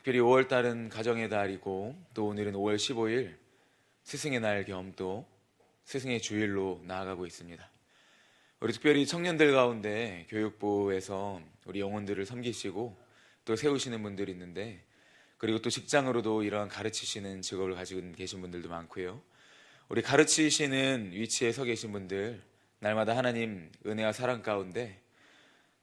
특별히 5월 달은 가정의 달이고 또 오늘은 5월 15일 스승의 날 겸 또 스승의 주일로 나아가고 있습니다. 우리 특별히 청년들 가운데 교육부에서 우리 영혼들을 섬기시고 또 세우시는 분들이 있는데, 그리고 또 직장으로도 이런 가르치시는 직업을 가지고 계신 분들도 많고요. 우리 가르치시는 위치에 서 계신 분들, 날마다 하나님 은혜와 사랑 가운데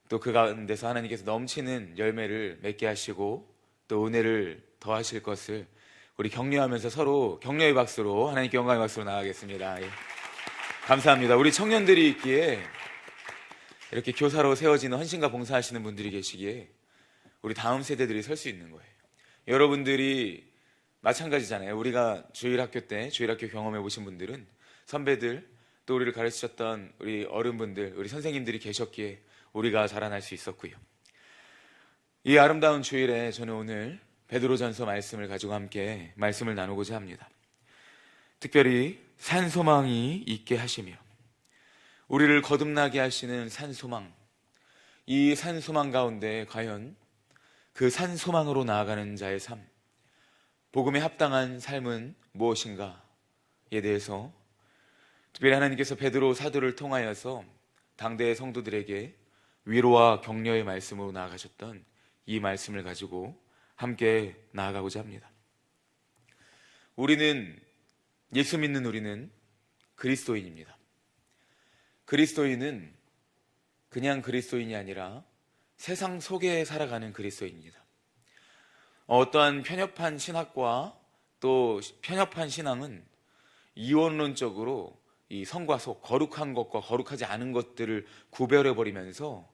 또 그 가운데서 하나님께서 넘치는 열매를 맺게 하시고 또 은혜를 더하실 것을 우리 격려하면서 서로 격려의 박수로 하나님께 영광의 박수로 나가겠습니다. 예. 감사합니다. 우리 청년들이 있기에, 이렇게 교사로 세워지는 헌신과 봉사하시는 분들이 계시기에 우리 다음 세대들이 설 수 있는 거예요. 여러분들이 마찬가지잖아요. 우리가 주일학교 때 주일학교 경험해 보신 분들은 선배들, 또 우리를 가르치셨던 우리 어른분들, 우리 선생님들이 계셨기에 우리가 자라날 수 있었고요. 이 아름다운 주일에 저는 오늘 베드로전서 말씀을 가지고 함께 말씀을 나누고자 합니다. 특별히 산소망이 있게 하시며, 우리를 거듭나게 하시는 산소망, 이 산소망 가운데 과연 그 산소망으로 나아가는 자의 삶, 복음에 합당한 삶은 무엇인가에 대해서 특별히 하나님께서 베드로 사도를 통하여서 당대의 성도들에게 위로와 격려의 말씀으로 나아가셨던 이 말씀을 가지고 함께 나아가고자 합니다. 예수 믿는 우리는 그리스도인입니다. 그리스도인은 그냥 그리스도인이 아니라 세상 속에 살아가는 그리스도인입니다. 어떠한 편협한 신학과 또 편협한 신앙은 이원론적으로 이 성과 속, 거룩한 것과 거룩하지 않은 것들을 구별해버리면서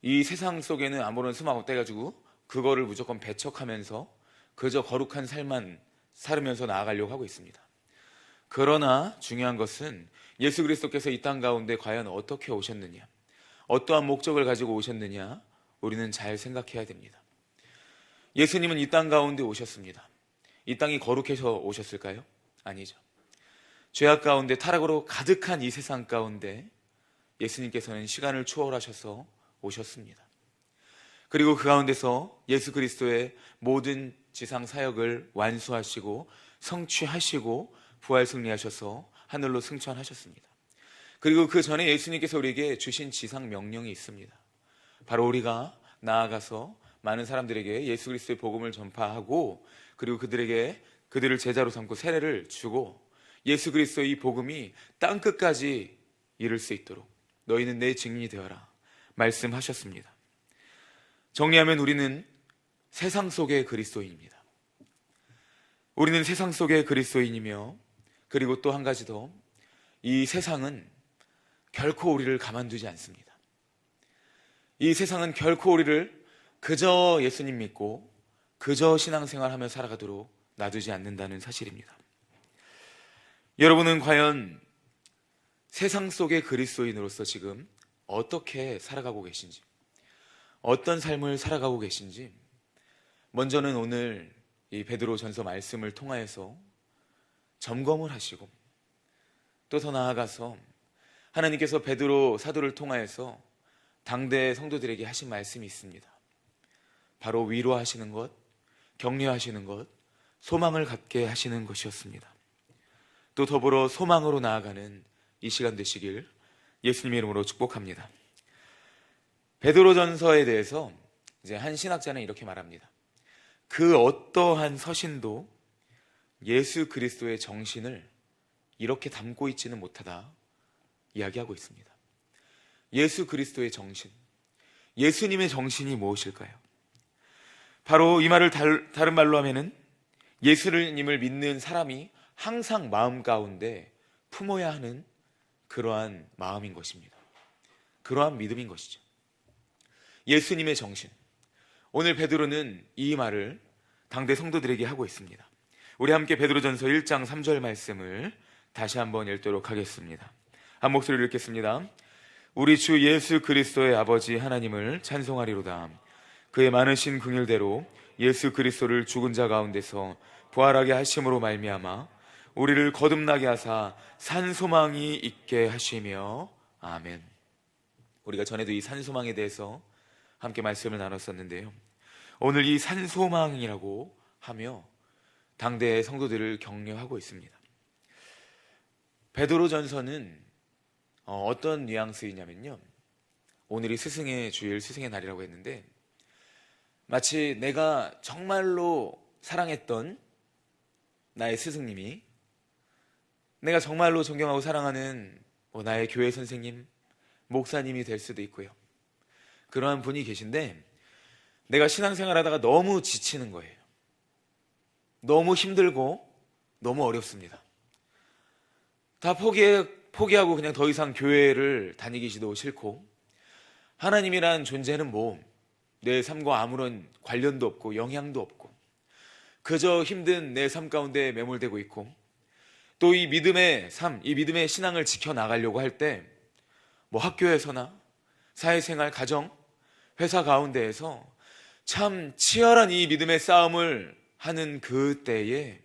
이 세상 속에는 아무런 수만 없대가지고 그거를 무조건 배척하면서 그저 거룩한 삶만 살으면서 나아가려고 하고 있습니다. 그러나 중요한 것은 예수 그리스도께서 이 땅 가운데 과연 어떻게 오셨느냐, 어떠한 목적을 가지고 오셨느냐, 우리는 잘 생각해야 됩니다. 예수님은 이 땅 가운데 오셨습니다. 이 땅이 거룩해서 오셨을까요? 아니죠. 죄악 가운데 타락으로 가득한 이 세상 가운데 예수님께서는 시간을 초월하셔서 오셨습니다. 그리고 그 가운데서 예수 그리스도의 모든 지상 사역을 완수하시고 성취하시고 부활 승리하셔서 하늘로 승천하셨습니다. 그리고 그 전에 예수님께서 우리에게 주신 지상 명령이 있습니다. 바로 우리가 나아가서 많은 사람들에게 예수 그리스도의 복음을 전파하고, 그리고 그들을 제자로 삼고 세례를 주고 예수 그리스도의 이 복음이 땅끝까지 이를 수 있도록 너희는 내 증인이 되어라 말씀하셨습니다. 정리하면 우리는 세상 속의 그리스도인입니다. 우리는 세상 속의 그리스도인이며, 그리고 또 한 가지 더, 이 세상은 결코 우리를 가만두지 않습니다. 이 세상은 결코 우리를 그저 예수님 믿고 그저 신앙생활하며 살아가도록 놔두지 않는다는 사실입니다. 여러분은 과연 세상 속의 그리스도인으로서 지금 어떻게 살아가고 계신지, 어떤 삶을 살아가고 계신지, 먼저는 오늘 이 베드로전서 말씀을 통하여서 점검을 하시고, 또 더 나아가서 하나님께서 베드로 사도를 통하여서 당대 성도들에게 하신 말씀이 있습니다. 바로 위로하시는 것, 격려하시는 것, 소망을 갖게 하시는 것이었습니다. 또 더불어 소망으로 나아가는 이 시간 되시길 예수님의 이름으로 축복합니다. 베드로전서에 대해서 이제 한 신학자는 이렇게 말합니다. 그 어떠한 서신도 예수 그리스도의 정신을 이렇게 담고 있지는 못하다 이야기하고 있습니다. 예수 그리스도의 정신, 예수님의 정신이 무엇일까요? 바로 이 말을 다른 말로 하면은 예수님을 믿는 사람이 항상 마음 가운데 품어야 하는 그러한 마음인 것입니다. 그러한 믿음인 것이죠. 예수님의 정신. 오늘 베드로는 이 말을 당대 성도들에게 하고 있습니다. 우리 함께 베드로전서 1장 3절 말씀을 다시 한번 읽도록 하겠습니다. 한 목소리로 읽겠습니다. 우리 주 예수 그리스도의 아버지 하나님을 찬송하리로다. 그의 많으신 긍휼대로 예수 그리스도를 죽은 자 가운데서 부활하게 하심으로 말미암아 우리를 거듭나게 하사 산소망이 있게 하시며 아멘. 우리가 전에도 이 산소망에 대해서 함께 말씀을 나눴었는데요, 오늘 이 산소망이라고 하며 당대의 성도들을 격려하고 있습니다. 베드로전서는 어떤 뉘앙스이냐면요, 오늘이 스승의 주일, 스승의 날이라고 했는데 마치 내가 정말로 사랑했던 나의 스승님이, 내가 정말로 존경하고 사랑하는 나의 교회 선생님, 목사님이 될 수도 있고요. 그러한 분이 계신데 내가 신앙생활 하다가 너무 지치는 거예요. 너무 힘들고 너무 어렵습니다. 다 포기하고 그냥 더 이상 교회를 다니기도 싫고, 하나님이란 존재는 내 삶과 아무런 관련도 없고 영향도 없고 그저 힘든 내 삶 가운데 매몰되고 있고, 또 이 믿음의 삶, 이 믿음의 신앙을 지켜나가려고 할 때 학교에서나 사회생활, 가정, 회사 가운데에서 참 치열한 이 믿음의 싸움을 하는 그때에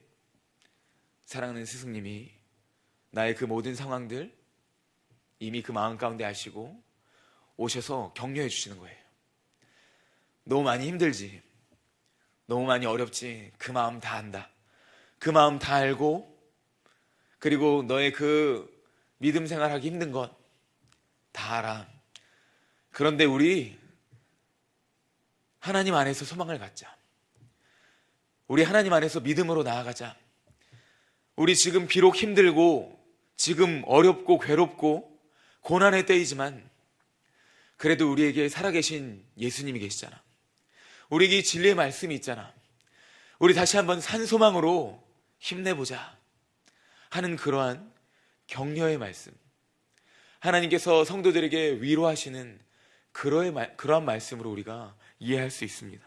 사랑하는 스승님이 나의 그 모든 상황들 이미 그 마음 가운데 아시고 오셔서 격려해 주시는 거예요. 너무 많이 힘들지, 너무 많이 어렵지, 그 마음 다 안다, 그 마음 다 알고, 그리고 너의 그 믿음 생활하기 힘든 것 다 알아. 그런데 우리 하나님 안에서 소망을 갖자. 우리 하나님 안에서 믿음으로 나아가자. 우리 지금 비록 힘들고 지금 어렵고 괴롭고 고난의 때이지만 그래도 우리에게 살아계신 예수님이 계시잖아. 우리에게 진리의 말씀이 있잖아. 우리 다시 한번 산소망으로 힘내보자 하는 그러한 격려의 말씀, 하나님께서 성도들에게 위로하시는 그러한 말씀으로 우리가 이해할 수 있습니다.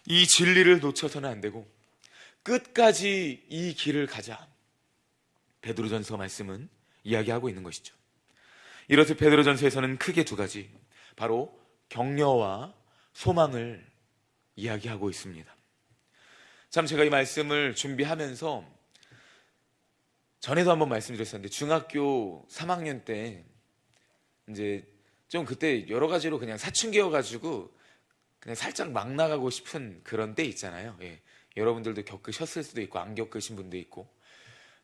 이 진리를 놓쳐서는 안 되고 끝까지 이 길을 가자, 베드로전서 말씀은 이야기하고 있는 것이죠. 이렇듯 베드로전서에서는 크게 두 가지, 바로 격려와 소망을 이야기하고 있습니다. 참 제가 이 말씀을 준비하면서 전에도 한번 말씀드렸었는데, 중학교 3학년 때 이제 좀 그때 여러 가지로 그냥 사춘기여가지고 그냥 살짝 막 나가고 싶은 그런 때 있잖아요. 예. 여러분들도 겪으셨을 수도 있고 안 겪으신 분도 있고,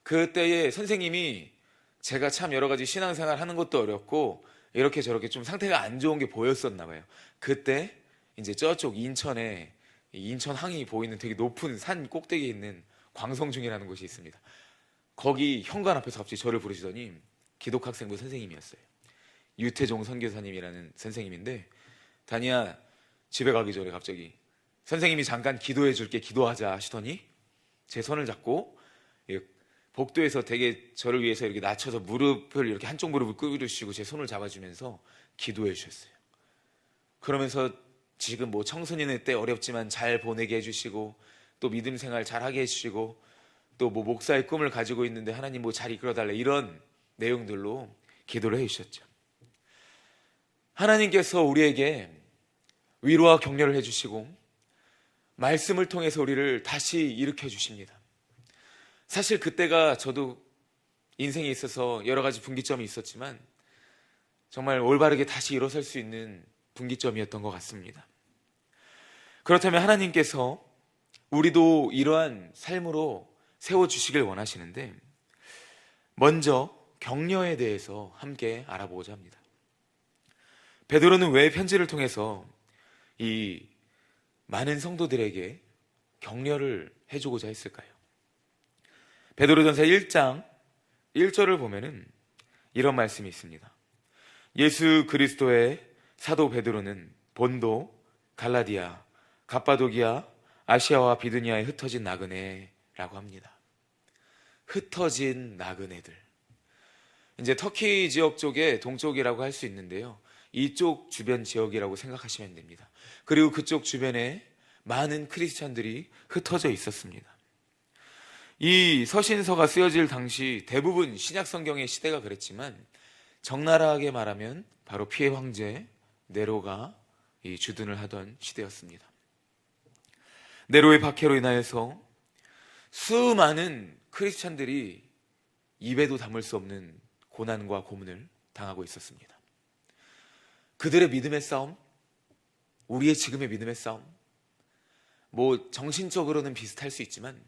그때에 선생님이 제가 참 여러 가지 신앙생활 하는 것도 어렵고 이렇게 저렇게 좀 상태가 안 좋은 게 보였었나 봐요. 그때 이제 저쪽 인천에 인천항이 보이는 되게 높은 산 꼭대기에 있는 광성중이라는 곳이 있습니다. 거기 현관 앞에서 갑자기 저를 부르시더니 기독학생부 선생님이었어요. 유태종 선교사님이라는 선생님인데, 다니야 집에 가기 전에 갑자기 선생님이 잠깐 기도해 줄게, 기도하자 하시더니 제 손을 잡고 복도에서 되게 저를 위해서 이렇게 낮춰서 무릎을 이렇게 한쪽 무릎을 꿇으시고 제 손을 잡아주면서 기도해 주셨어요. 그러면서 지금 청소년의 때 어렵지만 잘 보내게 해주시고, 또 믿음 생활 잘하게 해주시고, 또 목사의 꿈을 가지고 있는데 하나님 잘 이끌어달래, 이런 내용들로 기도를 해주셨죠. 하나님께서 우리에게 위로와 격려를 해주시고 말씀을 통해서 우리를 다시 일으켜 주십니다. 사실 그때가 저도 인생에 있어서 여러 가지 분기점이 있었지만 정말 올바르게 다시 일어설 수 있는 분기점이었던 것 같습니다. 그렇다면 하나님께서 우리도 이러한 삶으로 세워주시길 원하시는데, 먼저 격려에 대해서 함께 알아보고자 합니다. 베드로는 왜 편지를 통해서 이 많은 성도들에게 격려를 해주고자 했을까요? 베드로전서 1장 1절을 보면은 이런 말씀이 있습니다. 예수 그리스도의 사도 베드로는 본도, 갈라디아, 갑바도기아, 아시아와 비두니아에 흩어진 나그네라고 합니다. 흩어진 나그네들. 이제 터키 지역 쪽에 동쪽이라고 할 수 있는데요, 이쪽 주변 지역이라고 생각하시면 됩니다. 그리고 그쪽 주변에 많은 크리스찬들이 흩어져 있었습니다. 이 서신서가 쓰여질 당시 대부분 신약 성경의 시대가 그랬지만, 적나라하게 말하면 바로 피해 황제 네로가 이 주둔을 하던 시대였습니다. 네로의 박해로 인하여서 수많은 크리스찬들이 입에도 담을 수 없는 고난과 고문을 당하고 있었습니다. 그들의 믿음의 싸움, 우리의 지금의 믿음의 싸움, 뭐 정신적으로는 비슷할 수 있지만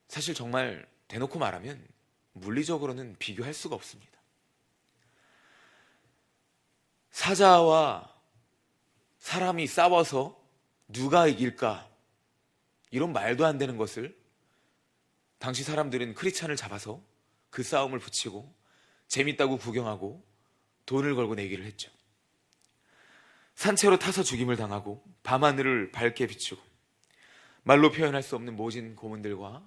사실 정말 대놓고 말하면 물리적으로는 비교할 수가 없습니다. 사자와 사람이 싸워서 누가 이길까? 이런 말도 안 되는 것을 당시 사람들은 크리스찬을 잡아서 그 싸움을 붙이고 재밌다고 구경하고 돈을 걸고 내기를 했죠. 산채로 타서 죽임을 당하고 밤하늘을 밝게 비추고 말로 표현할 수 없는 모진 고문들과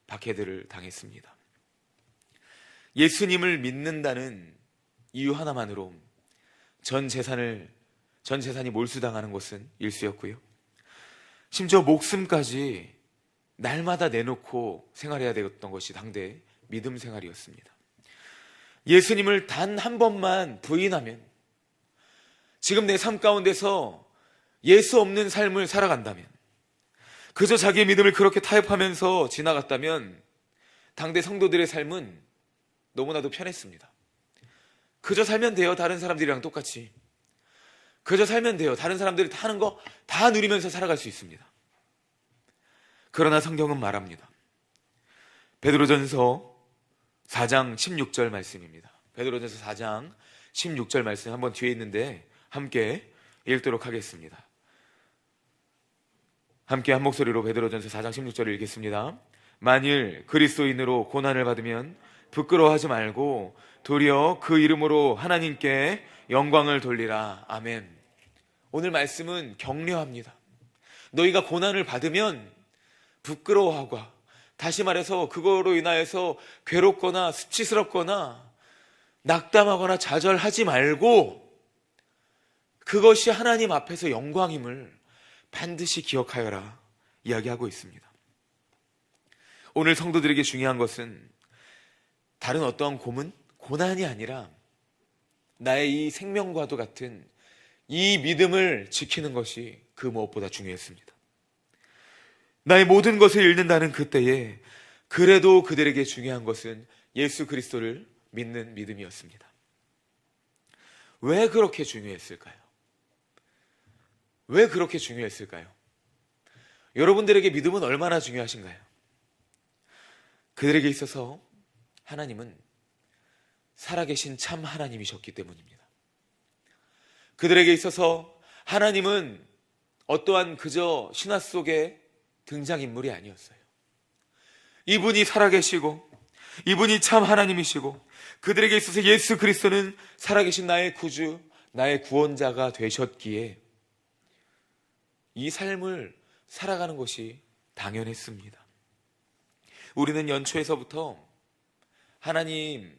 박해들을 당했습니다. 예수님을 믿는다는 이유 하나만으로 전 재산이 몰수당하는 것은 일쑤였고요. 심지어 목숨까지 날마다 내놓고 생활해야 되었던 것이 당대 믿음 생활이었습니다. 예수님을 단 한 번만 부인하면, 지금 내 삶 가운데서 예수 없는 삶을 살아간다면, 그저 자기의 믿음을 그렇게 타협하면서 지나갔다면 당대 성도들의 삶은 너무나도 편했습니다. 그저 살면 돼요. 다른 사람들이랑 똑같이. 그저 살면 돼요. 다른 사람들이 하는 거 다 누리면서 살아갈 수 있습니다. 그러나 성경은 말합니다. 베드로전서 4장 16절 말씀입니다. 베드로전서 4장 16절 말씀 한번 뒤에 있는데 함께 읽도록 하겠습니다. 함께 한 목소리로 베드로전서 4장 16절을 읽겠습니다. 만일 그리스도인으로 고난을 받으면 부끄러워하지 말고 도리어 그 이름으로 하나님께 영광을 돌리라. 아멘. 오늘 말씀은 격려합니다. 너희가 고난을 받으면 부끄러워하고, 다시 말해서 그거로 인하여서 괴롭거나 수치스럽거나 낙담하거나 좌절하지 말고 그것이 하나님 앞에서 영광임을 반드시 기억하여라 이야기하고 있습니다. 오늘 성도들에게 중요한 것은 다른 어떠한 고난이 아니라 나의 이 생명과도 같은 이 믿음을 지키는 것이 그 무엇보다 중요했습니다. 나의 모든 것을 잃는다는 그때에 그래도 그들에게 중요한 것은 예수 그리스도를 믿는 믿음이었습니다. 왜 그렇게 중요했을까요? 왜 그렇게 중요했을까요? 여러분들에게 믿음은 얼마나 중요하신가요? 그들에게 있어서 하나님은 살아계신 참 하나님이셨기 때문입니다. 그들에게 있어서 하나님은 어떠한 그저 신화 속의 등장인물이 아니었어요. 이분이 살아계시고 이분이 참 하나님이시고 그들에게 있어서 예수 그리스도는 살아계신 나의 구주, 나의 구원자가 되셨기에 이 삶을 살아가는 것이 당연했습니다. 우리는 연초에서부터 하나님을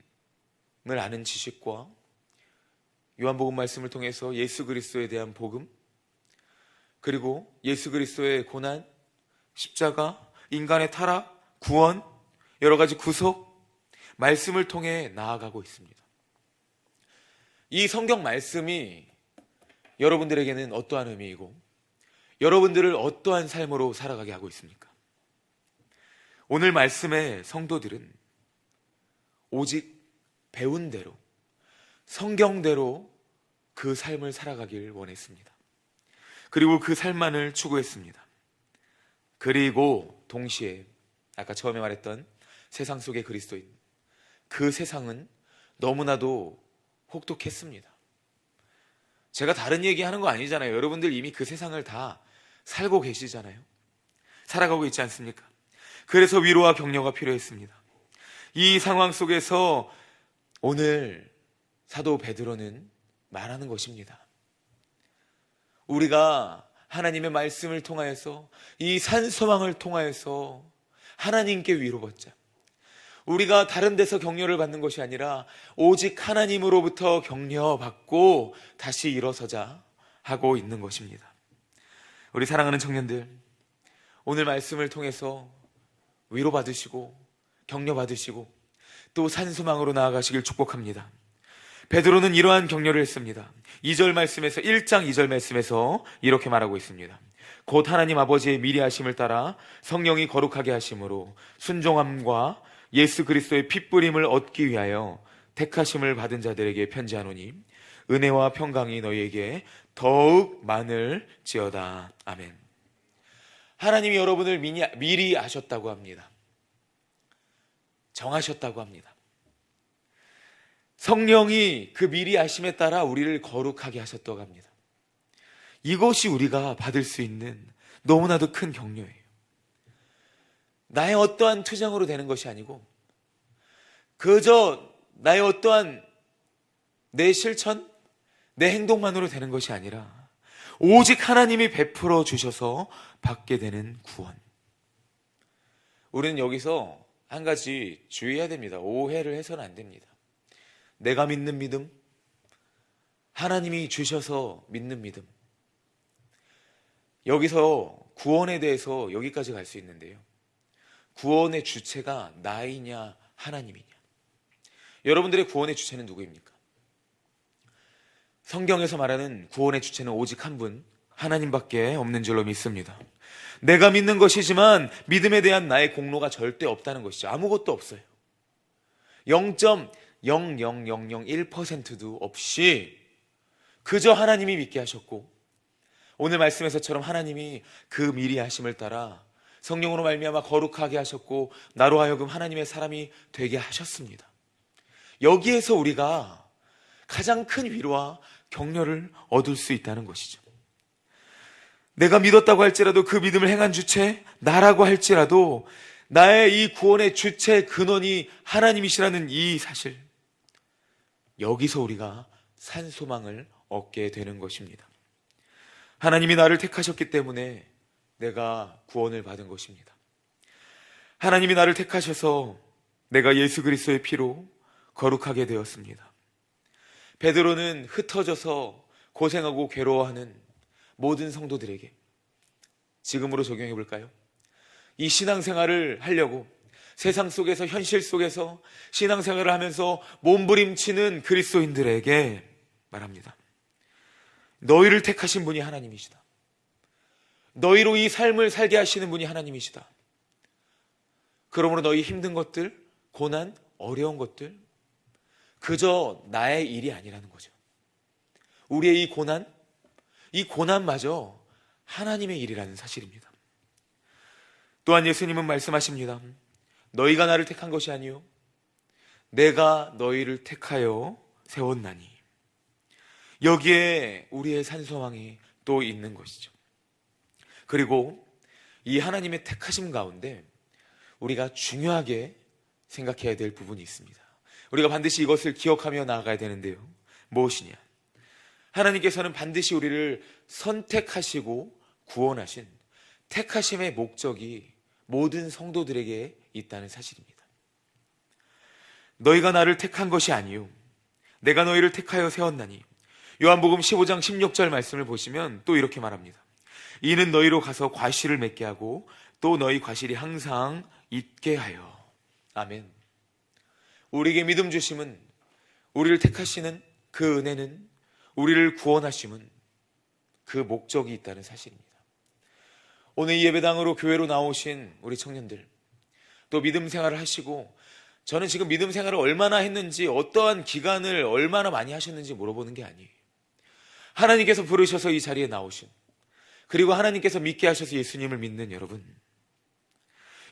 아는 지식과 요한복음 말씀을 통해서 예수 그리스도에 대한 복음, 그리고 예수 그리스도의 고난, 십자가, 인간의 타락, 구원, 여러 가지 구속, 말씀을 통해 나아가고 있습니다. 이 성경 말씀이 여러분들에게는 어떠한 의미이고 여러분들을 어떠한 삶으로 살아가게 하고 있습니까? 오늘 말씀의 성도들은 오직 배운 대로, 성경대로 그 삶을 살아가길 원했습니다. 그리고 그 삶만을 추구했습니다. 그리고 동시에 아까 처음에 말했던 세상 속의 그리스도인, 그 세상은 너무나도 혹독했습니다. 제가 다른 얘기하는 거 아니잖아요. 여러분들 이미 그 세상을 다 살고 계시잖아요. 살아가고 있지 않습니까? 그래서 위로와 격려가 필요했습니다. 이 상황 속에서 오늘 사도 베드로는 말하는 것입니다. 우리가 하나님의 말씀을 통하여서 이 산소망을 통하여서 하나님께 위로받자. 우리가 다른 데서 격려를 받는 것이 아니라 오직 하나님으로부터 격려받고 다시 일어서자 하고 있는 것입니다. 우리 사랑하는 청년들, 오늘 말씀을 통해서 위로받으시고 격려받으시고 또 산소망으로 나아가시길 축복합니다. 베드로는 이러한 격려를 했습니다. 2절 말씀에서 1장 2절 말씀에서 이렇게 말하고 있습니다. 곧 하나님 아버지의 미리 하심을 따라 성령이 거룩하게 하심으로 순종함과 예수 그리스도의 피 뿌림을 얻기 위하여 택하심을 받은 자들에게 편지하노니 은혜와 평강이 너희에게 더욱 많을지어다. 아멘. 하나님이 여러분을 미리 아셨다고 합니다. 정하셨다고 합니다. 성령이 그 미리 아심에 따라 우리를 거룩하게 하셨다고 합니다. 이것이 우리가 받을 수 있는 너무나도 큰 격려예요. 나의 어떠한 투정으로 되는 것이 아니고 그저 나의 어떠한 내 실천, 내 행동만으로 되는 것이 아니라 오직 하나님이 베풀어 주셔서 받게 되는 구원. 우리는 여기서 한 가지 주의해야 됩니다. 오해를 해서는 안 됩니다. 내가 믿는 믿음, 하나님이 주셔서 믿는 믿음. 여기서 구원에 대해서 여기까지 갈 수 있는데요. 구원의 주체가 나이냐 하나님이냐. 여러분들의 구원의 주체는 누구입니까? 성경에서 말하는 구원의 주체는 오직 한 분, 하나님밖에 없는 줄로 믿습니다. 내가 믿는 것이지만 믿음에 대한 나의 공로가 절대 없다는 것이죠. 아무것도 없어요. 0.00001%도 없이 그저 하나님이 믿게 하셨고, 오늘 말씀에서처럼 하나님이 그 미리 하심을 따라 성령으로 말미암아 거룩하게 하셨고 나로 하여금 하나님의 사람이 되게 하셨습니다. 여기에서 우리가 가장 큰 위로와 격려를 얻을 수 있다는 것이죠. 내가 믿었다고 할지라도 그 믿음을 행한 주체 나라고 할지라도 나의 이 구원의 주체 근원이 하나님이시라는 이 사실, 여기서 우리가 산 소망을 얻게 되는 것입니다. 하나님이 나를 택하셨기 때문에 내가 구원을 받은 것입니다. 하나님이 나를 택하셔서 내가 예수 그리스도의 피로 거룩하게 되었습니다. 베드로는 흩어져서 고생하고 괴로워하는 모든 성도들에게 지금으로 적용해 볼까요? 이 신앙생활을 하려고 세상 속에서, 현실 속에서 신앙생활을 하면서 몸부림치는 그리스도인들에게 말합니다. 너희를 택하신 분이 하나님이시다. 너희로 이 삶을 살게 하시는 분이 하나님이시다. 그러므로 너희 힘든 것들, 고난, 어려운 것들 그저 나의 일이 아니라는 거죠. 우리의 이 고난마저 하나님의 일이라는 사실입니다. 또한 예수님은 말씀하십니다. 너희가 나를 택한 것이 아니요 내가 너희를 택하여 세웠나니. 여기에 우리의 산소망이 또 있는 것이죠. 그리고 이 하나님의 택하심 가운데 우리가 중요하게 생각해야 될 부분이 있습니다. 우리가 반드시 이것을 기억하며 나아가야 되는데요. 무엇이냐? 하나님께서는 반드시 우리를 선택하시고 구원하신 택하심의 목적이 모든 성도들에게 있다는 사실입니다. 너희가 나를 택한 것이 아니요 내가 너희를 택하여 세웠나니. 요한복음 15장 16절 말씀을 보시면 또 이렇게 말합니다. 이는 너희로 가서 과실을 맺게 하고 또 너희 과실이 항상 있게 하여. 아멘. 우리에게 믿음 주심은, 우리를 택하시는 그 은혜는, 우리를 구원하심은 그 목적이 있다는 사실입니다. 오늘 이 예배당으로 교회로 나오신 우리 청년들, 또 믿음 생활을 하시고, 저는 지금 믿음 생활을 얼마나 했는지, 어떠한 기간을 얼마나 많이 하셨는지 물어보는 게 아니에요. 하나님께서 부르셔서 이 자리에 나오신, 그리고 하나님께서 믿게 하셔서 예수님을 믿는 여러분,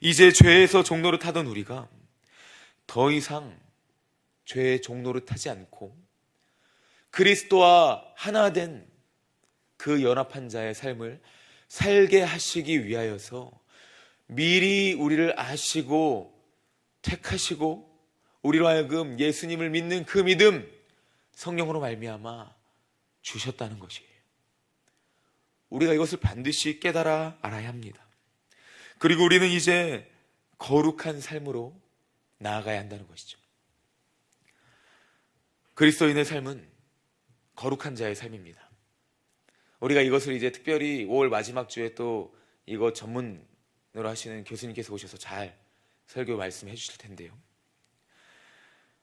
이제 죄에서 종로를 타던 우리가 더 이상 죄의 종로를 타지 않고 그리스도와 하나 된 그 연합한 자의 삶을 살게 하시기 위하여서 미리 우리를 아시고 택하시고 우리로 하여금 예수님을 믿는 그 믿음, 성령으로 말미암아 주셨다는 것이에요. 우리가 이것을 반드시 깨달아 알아야 합니다. 그리고 우리는 이제 거룩한 삶으로 나아가야 한다는 것이죠. 그리스도인의 삶은 거룩한 자의 삶입니다. 우리가 이것을 이제 특별히 5월 마지막 주에 또 이거 전문으로 하시는 교수님께서 오셔서 잘 설교 말씀해 주실 텐데요.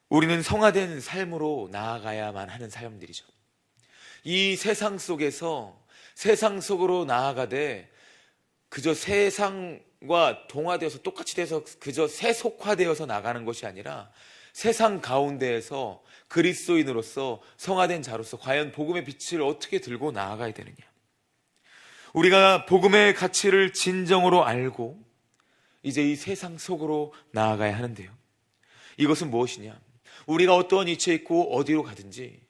우리는 성화된 삶으로 나아가야만 하는 사람들이죠. 이 세상 속에서 세상 속으로 나아가되 그저 세상과 동화되어서 똑같이 돼서 그저 세속화되어서 나가는 것이 아니라 세상 가운데에서 그리스도인으로서 성화된 자로서 과연 복음의 빛을 어떻게 들고 나아가야 되느냐. 우리가 복음의 가치를 진정으로 알고 이제 이 세상 속으로 나아가야 하는데요. 이것은 무엇이냐? 우리가 어떠한 위치에 있고 어디로 가든지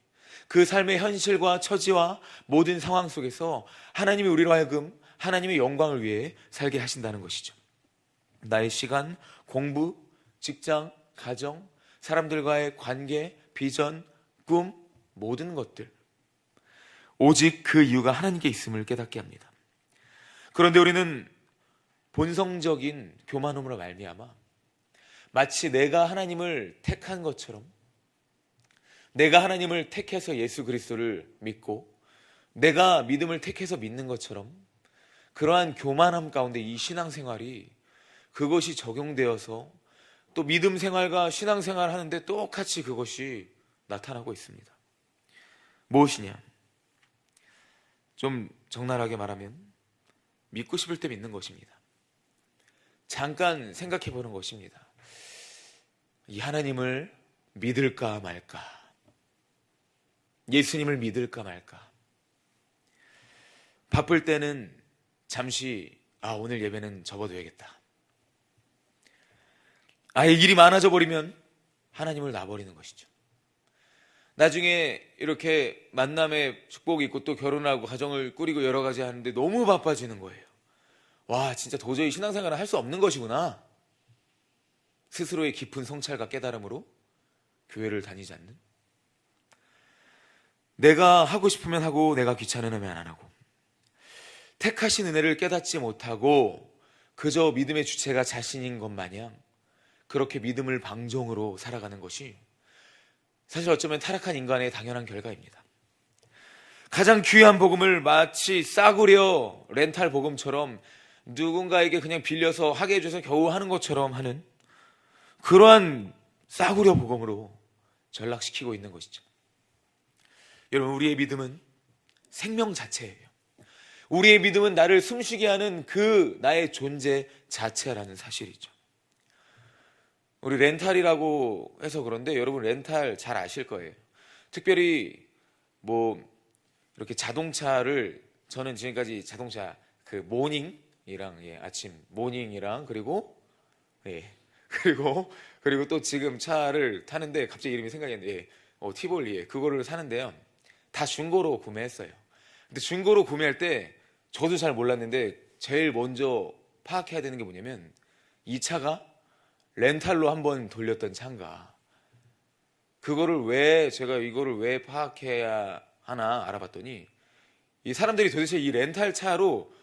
그 삶의 현실과 처지와 모든 상황 속에서 하나님이 우리로 하여금 하나님의 영광을 위해 살게 하신다는 것이죠. 나의 시간, 공부, 직장, 가정, 사람들과의 관계, 비전, 꿈, 모든 것들 오직 그 이유가 하나님께 있음을 깨닫게 합니다. 그런데 우리는 본성적인 교만함으로 말미암아 마치 내가 하나님을 택한 것처럼, 내가 하나님을 택해서 예수 그리스도를 믿고 내가 믿음을 택해서 믿는 것처럼 그러한 교만함 가운데 이 신앙생활이 그것이 적용되어서 또 믿음 생활과 신앙생활 하는데 똑같이 그것이 나타나고 있습니다. 무엇이냐? 좀 적나라하게 말하면 믿고 싶을 때 믿는 것입니다. 잠깐 생각해 보는 것입니다. 이 하나님을 믿을까 말까? 예수님을 믿을까 말까? 바쁠 때는 잠시 오늘 예배는 접어둬야겠다. 아예 일이 많아져 버리면 하나님을 놔버리는 것이죠. 나중에 이렇게 만남의 축복이 있고 또 결혼하고 가정을 꾸리고 여러 가지 하는데 너무 바빠지는 거예요. 와, 진짜 도저히 신앙생활을 할 수 없는 것이구나. 스스로의 깊은 성찰과 깨달음으로 교회를 다니지 않는, 내가 하고 싶으면 하고 내가 귀찮으면 안 하고, 택하신 은혜를 깨닫지 못하고 그저 믿음의 주체가 자신인 것 마냥 그렇게 믿음을 방종으로 살아가는 것이 사실 어쩌면 타락한 인간의 당연한 결과입니다. 가장 귀한 복음을 마치 싸구려 렌탈 복음처럼 누군가에게 그냥 빌려서 하게 해줘서 겨우 하는 것처럼 하는 그러한 싸구려 복음으로 전락시키고 있는 것이죠. 여러분, 우리의 믿음은 생명 자체예요. 우리의 믿음은 나를 숨쉬게 하는 그 나의 존재 자체라는 사실이죠. 우리 렌탈이라고 해서 그런데 여러분 렌탈 잘 아실 거예요. 특별히 이렇게 자동차를, 저는 지금까지 자동차 그 모닝이랑 아침 모닝이랑 그리고 또 지금 차를 타는데 갑자기 이름이 생각이 안 나는데 티볼리 그거를 사는데요. 다 중고로 구매했어요. 근데 중고로 구매할 때 저도 잘 몰랐는데 제일 먼저 파악해야 되는 게 뭐냐면 이 차가 렌탈로 한번 돌렸던 차인가, 제가 이거를 왜 파악해야 하나 알아봤더니 이 사람들이 도대체 이 렌탈 차로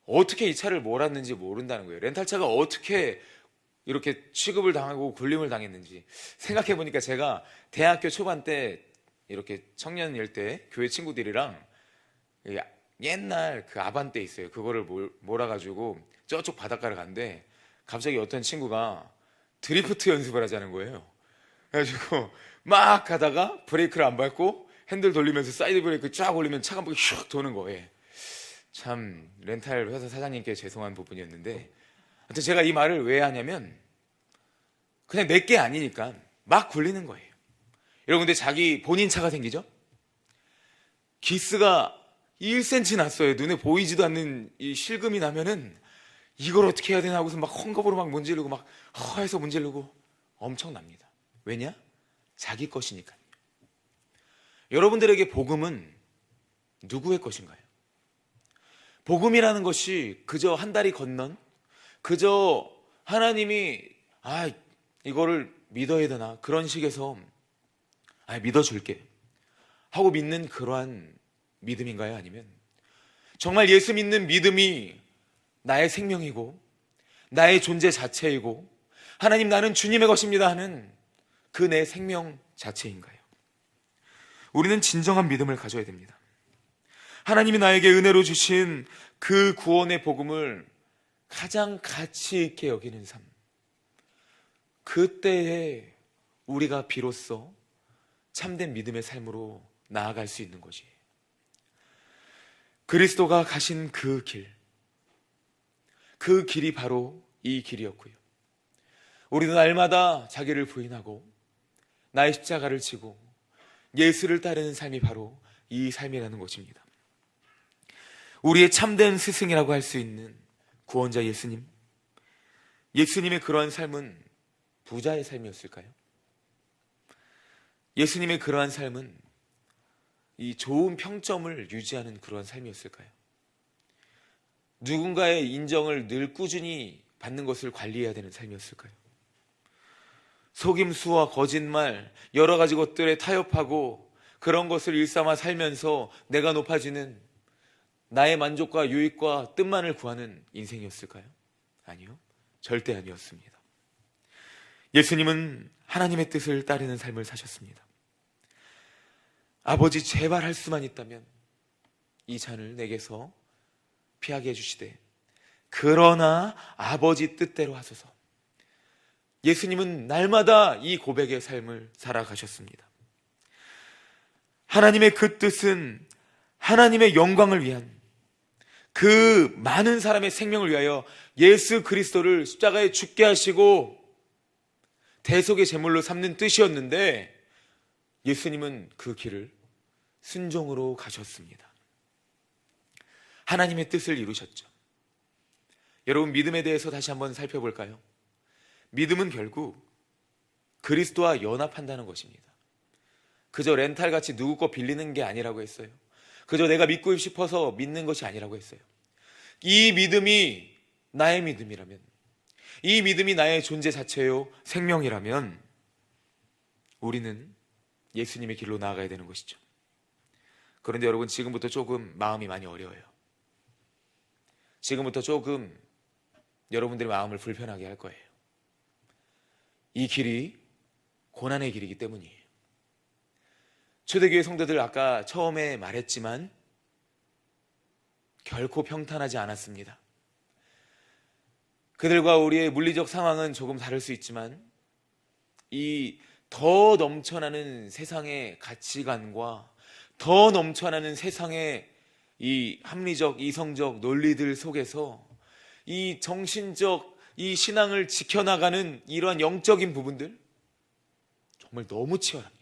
어떻게 이 차를 몰았는지 모른다는 거예요. 렌탈 차가 어떻게 이렇게 취급을 당하고 굴림을 당했는지 생각해 보니까 제가 대학교 초반 때 이렇게 청년일 때 교회 친구들이랑 옛날 그 아반떼 있어요. 그거를 몰아가지고 저쪽 바닷가를 갔는데 갑자기 어떤 친구가 드리프트 연습을 하자는 거예요. 그래가지고 막 가다가 브레이크를 안 밟고 핸들 돌리면서 사이드 브레이크 쫙 올리면 차가 막 슉 도는 거예요. 참 렌탈 회사 사장님께 죄송한 부분이었는데, 하여튼 제가 이 말을 왜 하냐면 그냥 내게 아니니까 막 굴리는 거예요. 여러분, 근데 자기 본인 차가 생기죠? 기스가 1cm 났어요. 눈에 보이지도 않는 이 실금이 나면은 이걸 어떻게 해야 되나 하고서 막 헝겊으로 막 문지르고 막 허해서 문지르고 엄청납니다. 왜냐? 자기 것이니까요. 여러분들에게 복음은 누구의 것인가요? 복음이라는 것이 그저 한 다리 건넌, 그저 하나님이 이거를 믿어야 되나 그런 식에서 믿어줄게 하고 믿는 그러한 믿음인가요? 아니면 정말 예수 믿는 믿음이 나의 생명이고 나의 존재 자체이고 하나님 나는 주님의 것입니다 하는 그 내 생명 자체인가요? 우리는 진정한 믿음을 가져야 됩니다. 하나님이 나에게 은혜로 주신 그 구원의 복음을 가장 가치 있게 여기는 삶, 그때에 우리가 비로소 참된 믿음의 삶으로 나아갈 수 있는 것이에요. 그리스도가 가신 그 길이 바로 이 길이었고요. 우리도 날마다 자기를 부인하고 나의 십자가를 지고 예수를 따르는 삶이 바로 이 삶이라는 것입니다. 우리의 참된 스승이라고 할 수 있는 구원자 예수님, 예수님의 그러한 삶은 부자의 삶이었을까요? 예수님의 그러한 삶은 이 좋은 평점을 유지하는 그러한 삶이었을까요? 누군가의 인정을 늘 꾸준히 받는 것을 관리해야 되는 삶이었을까요? 속임수와 거짓말, 여러 가지 것들에 타협하고 그런 것을 일삼아 살면서 내가 높아지는 나의 만족과 유익과 뜻만을 구하는 인생이었을까요? 아니요, 절대 아니었습니다. 예수님은 하나님의 뜻을 따르는 삶을 사셨습니다. 아버지, 제발 할 수만 있다면 이 잔을 내게서 피하게 해주시되 그러나 아버지 뜻대로 하소서. 예수님은 날마다 이 고백의 삶을 살아가셨습니다. 하나님의 그 뜻은 하나님의 영광을 위한, 그 많은 사람의 생명을 위하여 예수 그리스도를 십자가에 죽게 하시고 대속의 제물로 삼는 뜻이었는데, 예수님은 그 길을 순종으로 가셨습니다. 하나님의 뜻을 이루셨죠. 여러분, 믿음에 대해서 다시 한번 살펴볼까요? 믿음은 결국 그리스도와 연합한다는 것입니다. 그저 렌탈같이 누구 거 빌리는 게 아니라고 했어요. 그저 내가 믿고 싶어서 믿는 것이 아니라고 했어요. 이 믿음이 나의 믿음이라면, 이 믿음이 나의 존재 자체요 생명이라면 우리는 예수님의 길로 나아가야 되는 것이죠. 그런데 여러분, 지금부터 조금 마음이 많이 어려워요. 지금부터 조금 여러분들의 마음을 불편하게 할 거예요. 이 길이 고난의 길이기 때문이에요. 초대교회 성도들, 아까 처음에 말했지만 결코 평탄하지 않았습니다. 그들과 우리의 물리적 상황은 조금 다를 수 있지만 이 더 넘쳐나는 세상의 가치관과 더 넘쳐나는 세상의 이 합리적, 이성적 논리들 속에서 이 정신적, 이 신앙을 지켜나가는 이러한 영적인 부분들 정말 너무 치열합니다.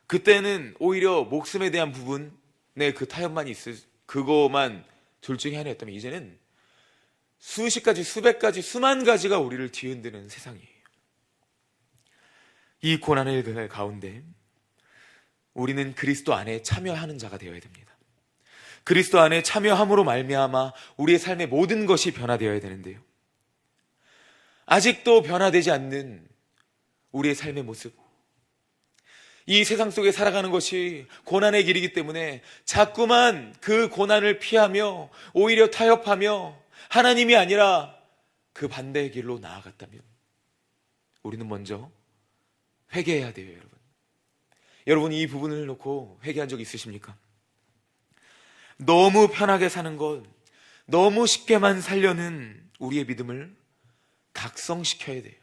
그때는 오히려 목숨에 대한 부분에 그 타협만 있을, 그거만 둘 중에 하나였다면 이제는 수십 가지, 수백 가지, 수만 가지가 우리를 뒤흔드는 세상이에요. 이 고난의 가운데 우리는 그리스도 안에 참여하는 자가 되어야 됩니다. 그리스도 안에 참여함으로 말미암아 우리의 삶의 모든 것이 변화되어야 되는데요, 아직도 변화되지 않는 우리의 삶의 모습, 이 세상 속에 살아가는 것이 고난의 길이기 때문에 자꾸만 그 고난을 피하며 오히려 타협하며 하나님이 아니라 그 반대의 길로 나아갔다면 우리는 먼저 회개해야 돼요. 여러분, 이 부분을 놓고 회개한 적 있으십니까? 너무 편하게 사는 것, 너무 쉽게만 살려는 우리의 믿음을 각성시켜야 돼요.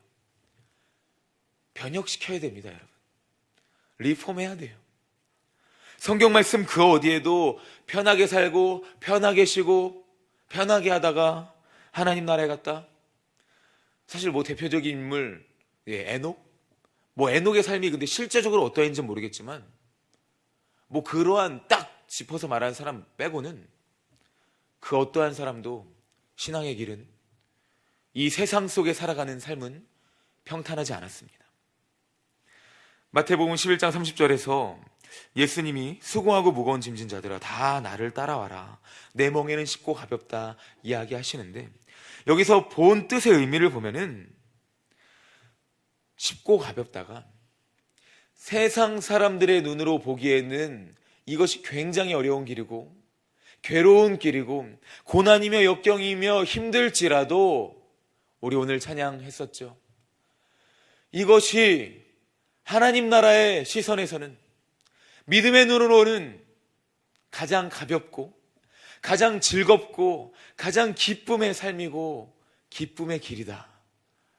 변혁시켜야 됩니다, 여러분. 리폼해야 돼요. 성경 말씀 그 어디에도 편하게 살고 편하게 쉬고 편하게 하다가 하나님 나라에 갔다. 사실 대표적인 인물 에녹? 에녹의 삶이 근데 실제적으로 어떠했는지 모르겠지만 그러한 딱 짚어서 말하는 사람 빼고는 그 어떠한 사람도 신앙의 길은, 이 세상 속에 살아가는 삶은 평탄하지 않았습니다. 마태복음 11장 30절에서 예수님이 수고하고 무거운 짐진 자들아 다 나를 따라와라, 내 멍에는 쉽고 가볍다 이야기하시는데, 여기서 본 뜻의 의미를 보면은 쉽고 가볍다가 세상 사람들의 눈으로 보기에는 이것이 굉장히 어려운 길이고 괴로운 길이고 고난이며 역경이며 힘들지라도, 우리 오늘 찬양했었죠. 이것이 하나님 나라의 시선에서는, 믿음의 눈으로는 가장 가볍고 가장 즐겁고 가장 기쁨의 삶이고 기쁨의 길이다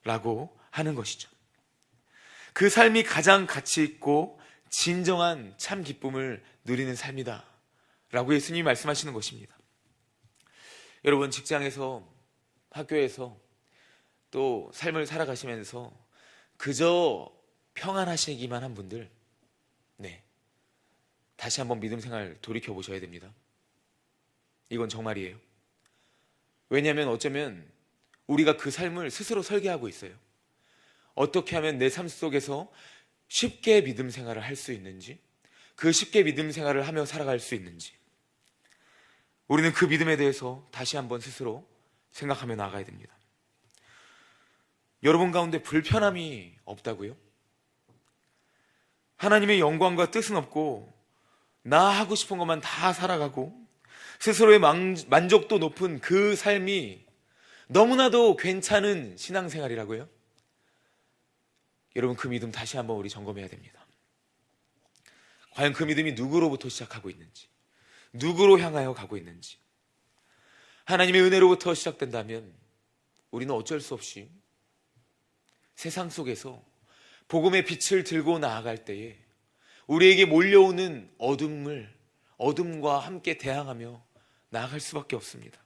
라고 하는 것이죠. 그 삶이 가장 가치 있고 진정한 참 기쁨을 누리는 삶이다 라고 예수님이 말씀하시는 것입니다. 여러분, 직장에서, 학교에서 또 삶을 살아가시면서 그저 평안하시기만 한 분들, 네, 다시 한번 믿음 생활 돌이켜 보셔야 됩니다. 이건 정말이에요. 왜냐하면 어쩌면 우리가 그 삶을 스스로 설계하고 있어요. 어떻게 하면 내 삶 속에서 쉽게 믿음 생활을 할 수 있는지, 그 쉽게 믿음 생활을 하며 살아갈 수 있는지, 우리는 그 믿음에 대해서 다시 한번 스스로 생각하며 나아가야 됩니다. 여러분 가운데 불편함이 없다고요? 하나님의 영광과 뜻은 없고 나 하고 싶은 것만 다 살아가고 스스로의 만족도 높은 그 삶이 너무나도 괜찮은 신앙생활이라고요? 여러분, 그 믿음 다시 한번 우리 점검해야 됩니다. 과연 그 믿음이 누구로부터 시작하고 있는지, 누구로 향하여 가고 있는지. 하나님의 은혜로부터 시작된다면 우리는 어쩔 수 없이 세상 속에서 복음의 빛을 들고 나아갈 때에 우리에게 몰려오는 어둠과 함께 대항하며 나아갈 수밖에 없습니다.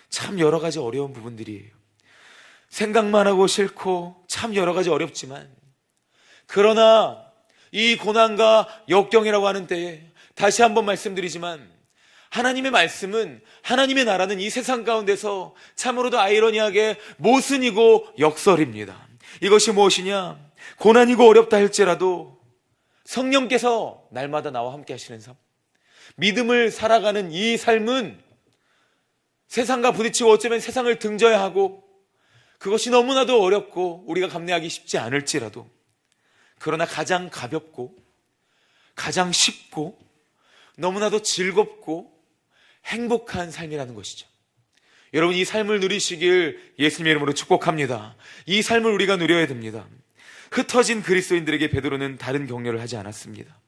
참 여러 가지 어려운 부분들이에요. 생각만 하고 싫고 참 여러 가지 어렵지만, 그러나 이 고난과 역경이라고 하는 때에 다시 한번 말씀드리지만, 하나님의 말씀은, 하나님의 나라는 이 세상 가운데서 참으로도 아이러니하게 모순이고 역설입니다. 이것이 무엇이냐? 고난이고 어렵다 할지라도 성령께서 날마다 나와 함께 하시는 삶, 믿음을 살아가는 이 삶은 세상과 부딪히고 어쩌면 세상을 등져야 하고 그것이 너무나도 어렵고 우리가 감내하기 쉽지 않을지라도, 그러나 가장 가볍고 가장 쉽고 너무나도 즐겁고 행복한 삶이라는 것이죠. 여러분, 이 삶을 누리시길 예수님의 이름으로 축복합니다. 이 삶을 우리가 누려야 됩니다. 흩어진 그리스도인들에게 베드로는 다른 격려를 하지 않았습니다.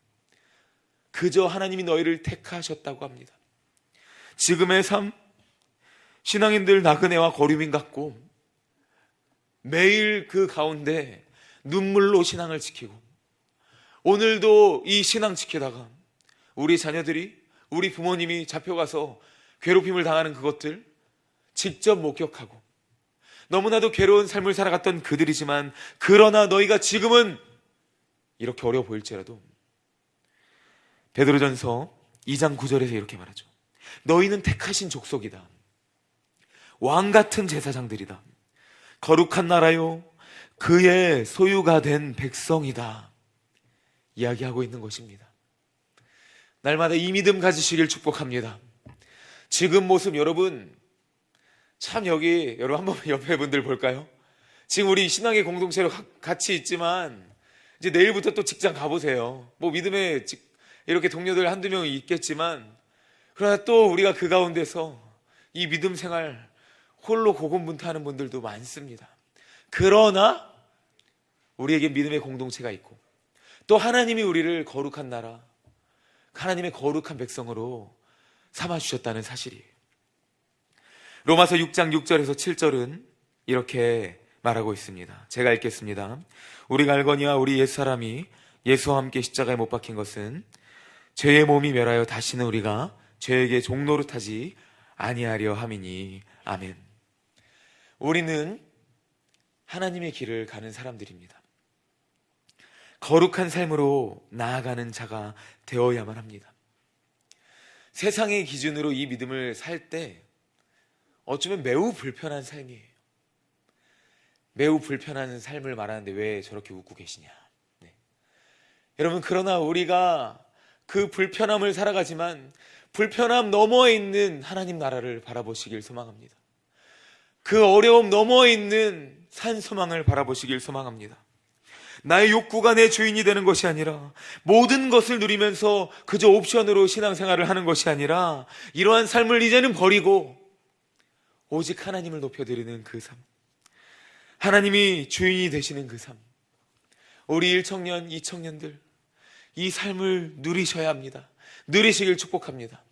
그저 하나님이 너희를 택하셨다고 합니다. 지금의 삶, 신앙인들 나그네와 거류민 같고 매일 그 가운데 눈물로 신앙을 지키고, 오늘도 이 신앙 지키다가 우리 자녀들이, 우리 부모님이 잡혀가서 괴롭힘을 당하는 그것들 직접 목격하고 너무나도 괴로운 삶을 살아갔던 그들이지만, 그러나 너희가 지금은 이렇게 어려워 보일지라도 베드로전서 2장 9절에서 이렇게 말하죠. 너희는 택하신 족속이다. 왕같은 제사장들이다. 거룩한 나라요, 그의 소유가 된 백성이다. 이야기하고 있는 것입니다. 날마다 이 믿음 가지시길 축복합니다. 지금 모습 여러분, 참 여기 여러분 한번 옆에 분들 볼까요? 지금 우리 신앙의 공동체로 같이 있지만 이제 내일부터 또 직장 가보세요. 뭐 믿음의 이렇게 동료들 한두 명 있겠지만, 그러나 또 우리가 그 가운데서 이 믿음 생활 홀로 고군분투하는 분들도 많습니다. 그러나 우리에게 믿음의 공동체가 있고 또 하나님이 우리를 거룩한 나라, 하나님의 거룩한 백성으로 삼아주셨다는 사실이에요. 로마서 6장 6절에서 7절은 이렇게 말하고 있습니다. 제가 읽겠습니다. 우리가 알거니와 우리 옛사람이 예수와 함께 십자가에 못 박힌 것은 죄의 몸이 멸하여 다시는 우리가 죄에게 종노릇하지 아니하려 함이니. 아멘. 우리는 하나님의 길을 가는 사람들입니다. 거룩한 삶으로 나아가는 자가 되어야만 합니다. 세상의 기준으로 이 믿음을 살 때 어쩌면 매우 불편한 삶이에요. 매우 불편한 삶을 말하는데 왜 저렇게 웃고 계시냐. 네. 여러분, 그러나 우리가 그 불편함을 살아가지만 불편함 너머에 있는 하나님 나라를 바라보시길 소망합니다. 그 어려움 너머에 있는 산 소망을 바라보시길 소망합니다. 나의 욕구가 내 주인이 되는 것이 아니라, 모든 것을 누리면서 그저 옵션으로 신앙생활을 하는 것이 아니라, 이러한 삶을 이제는 버리고 오직 하나님을 높여드리는 그 삶, 하나님이 주인이 되시는 그 삶, 우리 1청년, 2청년들 이 삶을 누리셔야 합니다. 누리시길 축복합니다.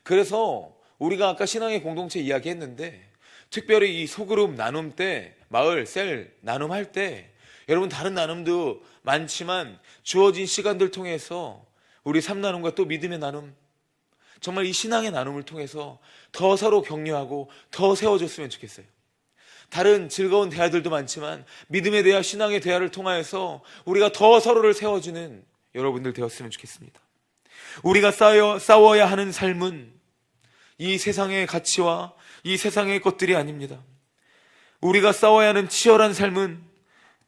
그래서 우리가 아까 신앙의 공동체 이야기했는데, 특별히 이 소그룹 나눔 때, 마을 셀 나눔할 때, 여러분 다른 나눔도 많지만 주어진 시간들 통해서 우리 삶 나눔과 또 믿음의 나눔, 정말 이 신앙의 나눔을 통해서 더 서로 격려하고 더 세워줬으면 좋겠어요. 다른 즐거운 대화들도 많지만 믿음의 대화, 신앙의 대화를 통하여서 우리가 더 서로를 세워주는 여러분들 되었으면 좋겠습니다. 우리가 싸워야 하는 삶은 이 세상의 가치와 이 세상의 것들이 아닙니다. 우리가 싸워야 하는 치열한 삶은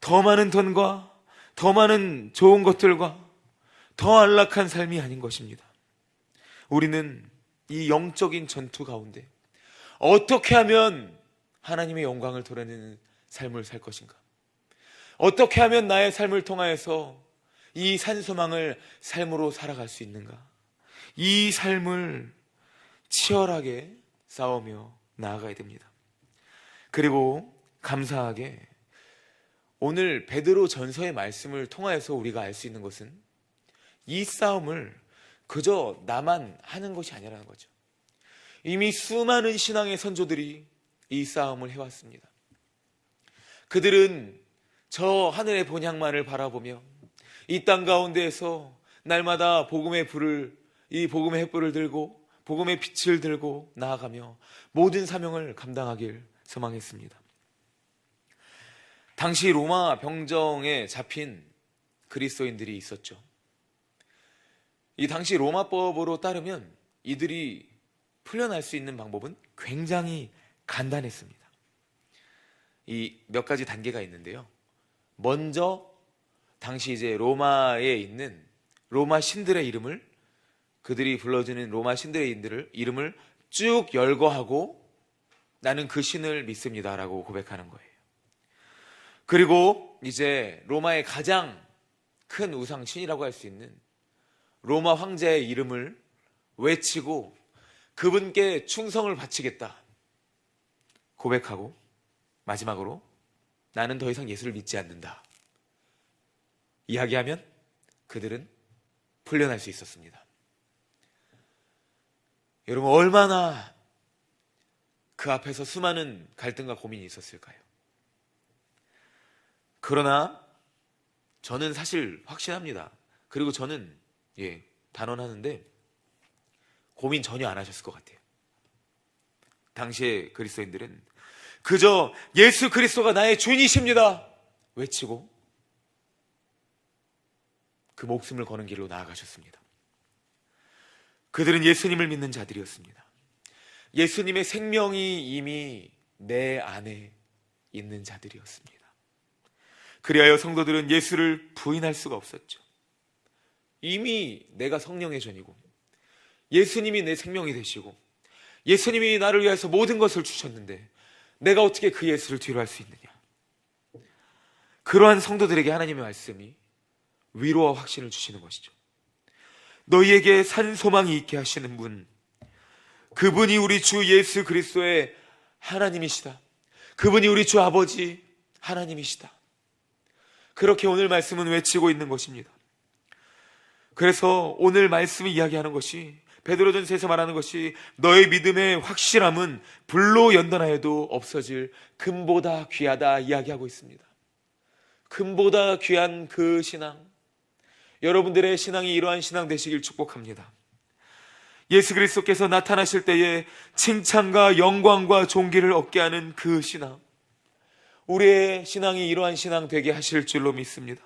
더 많은 돈과 더 많은 좋은 것들과 더 안락한 삶이 아닌 것입니다. 우리는 이 영적인 전투 가운데 어떻게 하면 하나님의 영광을 드러내는 삶을 살 것인가? 어떻게 하면 나의 삶을 통하여서 이 산소망을 삶으로 살아갈 수 있는가? 이 삶을 치열하게 싸우며 나아가야 됩니다. 그리고 감사하게 오늘 베드로 전서의 말씀을 통하여서 우리가 알 수 있는 것은 이 싸움을 그저 나만 하는 것이 아니라는 거죠. 이미 수많은 신앙의 선조들이 이 싸움을 해왔습니다. 그들은 저 하늘의 본향만을 바라보며 이 땅 가운데에서 날마다 복음의 불을, 이 복음의 횃불을 들고 복음의 빛을 들고 나아가며 모든 사명을 감당하길 소망했습니다. 당시 로마 병정에 잡힌 그리스도인들이 있었죠. 이 당시 로마법으로 따르면 이들이 풀려날 수 있는 방법은 굉장히 간단했습니다. 이 몇 가지 단계가 있는데요. 먼저 당시 이제 로마에 있는 로마 신들의 이름을, 그들이 불러주는 로마 신들의 이름을 쭉 열거하고 나는 그 신을 믿습니다라고 고백하는 거예요. 그리고 이제 로마의 가장 큰 우상 신이라고 할 수 있는 로마 황제의 이름을 외치고 그분께 충성을 바치겠다 고백하고, 마지막으로 나는 더 이상 예수를 믿지 않는다 이야기하면 그들은 풀려날 수 있었습니다. 여러분, 얼마나 그 앞에서 수많은 갈등과 고민이 있었을까요? 그러나 저는 사실 확신합니다. 그리고 저는 단언하는데 고민 전혀 안 하셨을 것 같아요. 당시의 그리스도인들은 그저 예수 그리스도가 나의 주인이십니다 외치고 그 목숨을 거는 길로 나아가셨습니다. 그들은 예수님을 믿는 자들이었습니다. 예수님의 생명이 이미 내 안에 있는 자들이었습니다. 그리하여 성도들은 예수를 부인할 수가 없었죠. 이미 내가 성령의 전이고 예수님이 내 생명이 되시고 예수님이 나를 위해서 모든 것을 주셨는데 내가 어떻게 그 예수를 뒤로 할 수 있느냐. 그러한 성도들에게 하나님의 말씀이 위로와 확신을 주시는 것이죠. 너희에게 산 소망이 있게 하시는 분, 그분이 우리 주 예수 그리스도의 하나님이시다. 그분이 우리 주 아버지 하나님이시다. 그렇게 오늘 말씀은 외치고 있는 것입니다. 그래서 오늘 말씀이 이야기하는 것이, 베드로전서에서 말하는 것이, 너의 믿음의 확실함은 불로 연단하여도 없어질 금보다 귀하다 이야기하고 있습니다. 금보다 귀한 그 신앙, 여러분들의 신앙이 이러한 신앙 되시길 축복합니다. 예수 그리스도께서 나타나실 때에 칭찬과 영광과 존귀를 얻게 하는 그 신앙, 우리의 신앙이 이러한 신앙 되게 하실 줄로 믿습니다.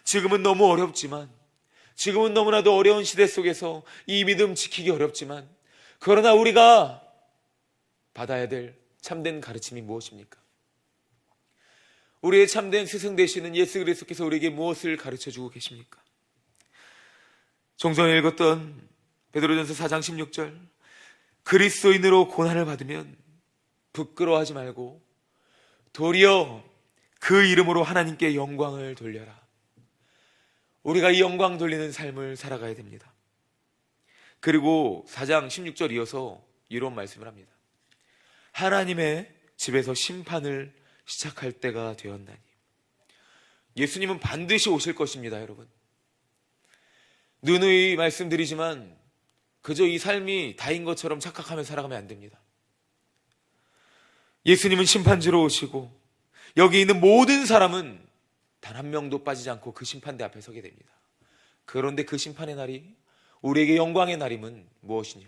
지금은 너무 어렵지만, 지금은 너무나도 어려운 시대 속에서 이 믿음 지키기 어렵지만, 그러나 우리가 받아야 될 참된 가르침이 무엇입니까? 우리의 참된 스승 되시는 예수 그리스도께서 우리에게 무엇을 가르쳐주고 계십니까? 종전에 읽었던 베드로전서 4장 16절, 그리스도인으로 고난을 받으면 부끄러워하지 말고 도리어 그 이름으로 하나님께 영광을 돌려라. 우리가 이 영광 돌리는 삶을 살아가야 됩니다. 그리고 4장 16절 이어서 이런 말씀을 합니다. 하나님의 집에서 심판을 시작할 때가 되었나니. 예수님은 반드시 오실 것입니다, 여러분. 누누이 말씀드리지만 그저 이 삶이 다인 것처럼 착각하며 살아가면 안 됩니다. 예수님은 심판지로 오시고 여기 있는 모든 사람은 단 한 명도 빠지지 않고 그 심판대 앞에 서게 됩니다. 그런데 그 심판의 날이 우리에게 영광의 날임은 무엇이냐?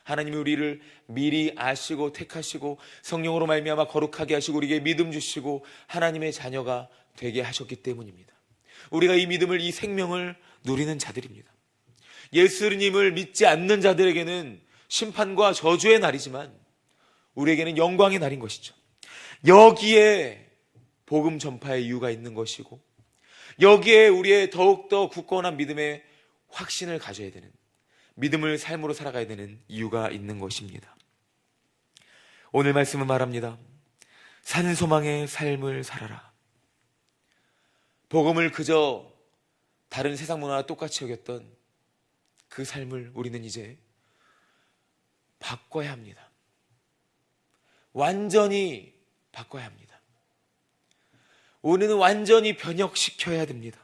하나님이 우리를 미리 아시고 택하시고 성령으로 말미암아 거룩하게 하시고 우리에게 믿음 주시고 하나님의 자녀가 되게 하셨기 때문입니다. 우리가 이 믿음을, 이 생명을 누리는 자들입니다. 예수님을 믿지 않는 자들에게는 심판과 저주의 날이지만 우리에게는 영광의 날인 것이죠. 여기에 복음 전파의 이유가 있는 것이고 여기에 우리의 더욱더 굳건한 믿음의 확신을 가져야 되는, 믿음을 삶으로 살아가야 되는 이유가 있는 것입니다. 오늘 말씀은 말합니다. 산소망의 삶을 살아라. 복음을 그저 다른 세상 문화와 똑같이 여겼던 그 삶을 우리는 이제 바꿔야 합니다. 완전히 바꿔야 합니다. 우리는 완전히 변혁시켜야 됩니다.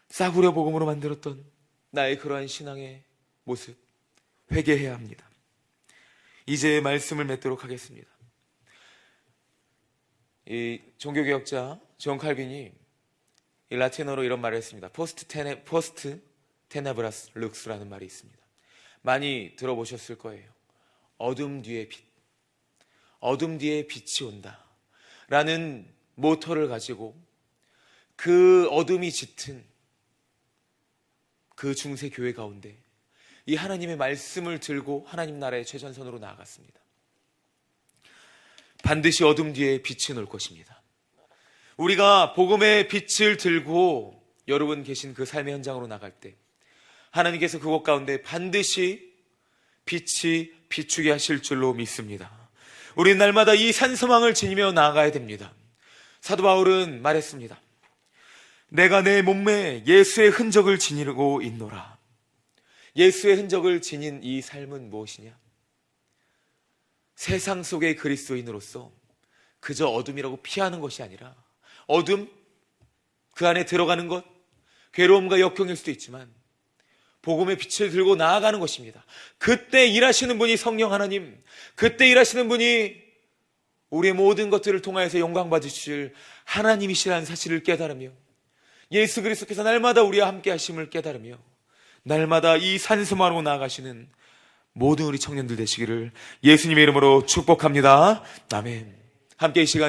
싸구려 복음으로 만들었던 나의 그러한 신앙의 모습 회개해야 합니다. 이제 말씀을 맺도록 하겠습니다. 이 종교개혁자 존 칼빈이 이 라틴어로 이런 말을 했습니다. 포스트 테네브라스 룩스라는 말이 있습니다. 많이 들어보셨을 거예요. 어둠 뒤에 빛, 어둠 뒤에 빛이 온다 라는 모토를 가지고 그 어둠이 짙은 그 중세 교회 가운데 이 하나님의 말씀을 들고 하나님 나라의 최전선으로 나아갔습니다. 반드시 어둠 뒤에 빛이 올 것입니다. 우리가 복음의 빛을 들고 여러분 계신 그 삶의 현장으로 나갈 때 하나님께서 그곳 가운데 반드시 빛이 비추게 하실 줄로 믿습니다. 우리는 날마다 이 산소망을 지니며 나아가야 됩니다. 사도 바울은 말했습니다. 내가 내 몸에 예수의 흔적을 지니고 있노라. 예수의 흔적을 지닌 이 삶은 무엇이냐? 세상 속의 그리스도인으로서 그저 어둠이라고 피하는 것이 아니라 어둠, 그 안에 들어가는 것, 괴로움과 역경일 수도 있지만 복음의 빛을 들고 나아가는 것입니다. 그때 일하시는 분이 성령 하나님, 그때 일하시는 분이 우리의 모든 것들을 통하여서 영광 받으실 하나님이시라는 사실을 깨달으며 예수 그리스도께서 날마다 우리와 함께 하심을 깨달으며 날마다 이 산소망으로 나아가시는 모든 우리 청년들 되시기를 예수님의 이름으로 축복합니다. 아멘. 함께 이 시간